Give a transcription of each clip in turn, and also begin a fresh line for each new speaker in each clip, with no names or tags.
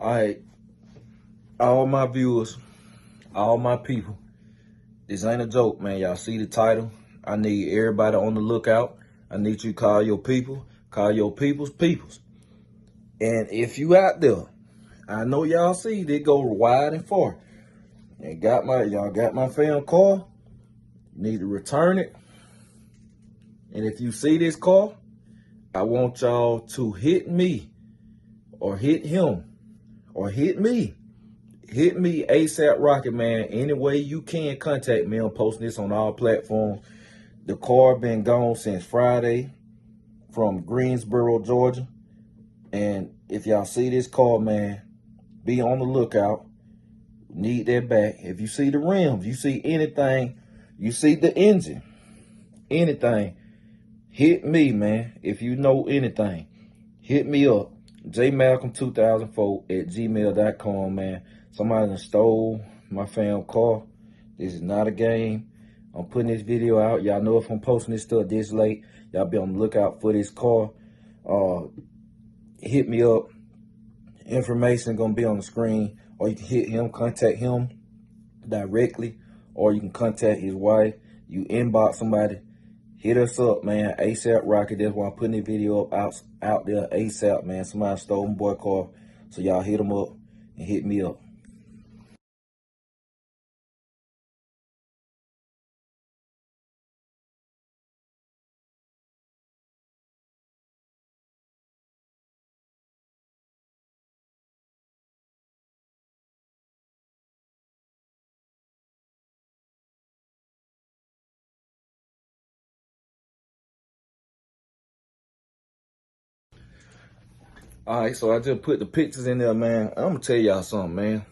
All right, all my viewers, all my people, this ain't a joke, man. Y'all see the title? I need everybody on the lookout. I need you to call your people, call your peoples. And if you out there, I know y'all see they go wide and far. And y'all got my fam car. Need to return it. And if you see this car, I want y'all to hit me or hit him or hit me. Hit me ASAP Rocket, man. Any way you can, contact me. I'm posting this on all platforms. The car been gone since Friday from Greensboro, Georgia. And if y'all see this car, man, be on the lookout. Need that back. If you see the rims, you see anything, you see the engine, anything, hit me, man. If you know anything, hit me up. jmalcolm2004@gmail.com, man. Somebody done stole my fam car. This is not a game. I'm putting this video out. Y'all know if I'm posting this stuff this late, y'all be on the lookout for this car. Hit me up. Information gonna be on the screen, or you can hit him, contact him directly, or you can contact his wife. You inbox somebody, hit us up, man. ASAP Rocket. That's why I'm putting this video up out there ASAP, man. Somebody stole my boy car, so y'all hit him up and hit me up. All right, so I just put the pictures in there, man. I'm gonna tell y'all something, man.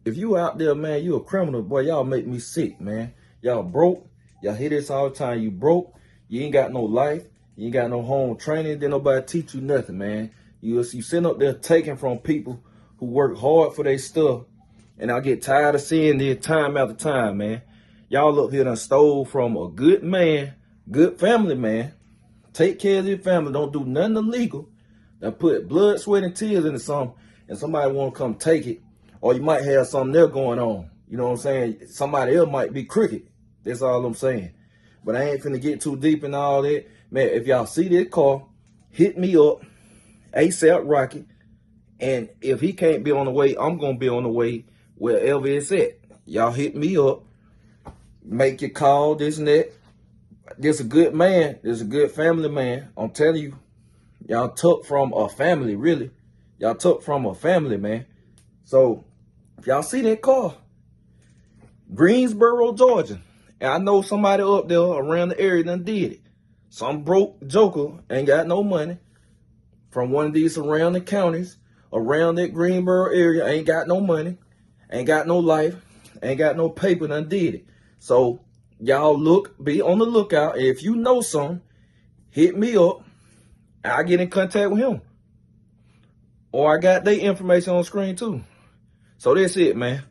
If you out there, man, you a criminal, boy, y'all make me sick, man. Y'all broke. Y'all hear this all the time. You broke. You ain't got no life. You ain't got no home training. Then nobody teach you nothing, man. You sitting up there taking from people who work hard for their stuff. And I get tired of seeing this time after time, man. Y'all up here done stole from a good man, good family man. Take care of your family. Don't do nothing illegal. That put blood, sweat, and tears into something, and somebody want to come take it. Or you might have something there going on. You know what I'm saying? Somebody else might be crooked. That's all I'm saying. But I ain't finna get too deep in all that. Man, if y'all see this car, hit me up, ASAP Rocket. And if he can't be on the way, I'm going to be on the way wherever it's at. Y'all hit me up. Make your call, this and that. This a good man. This a good family man. I'm telling you. Y'all took from a family, really. Y'all took from a family, man. So, if y'all see that car, Greensboro, Georgia, and I know somebody up there around the area done did it. Some broke joker ain't got no money from one of these surrounding counties around that Greensboro area, ain't got no money, ain't got no life, ain't got no paper, done did it. So, y'all be on the lookout. If you know something, hit me up. I get in contact with him. Or I got their information on screen too. So that's it, man.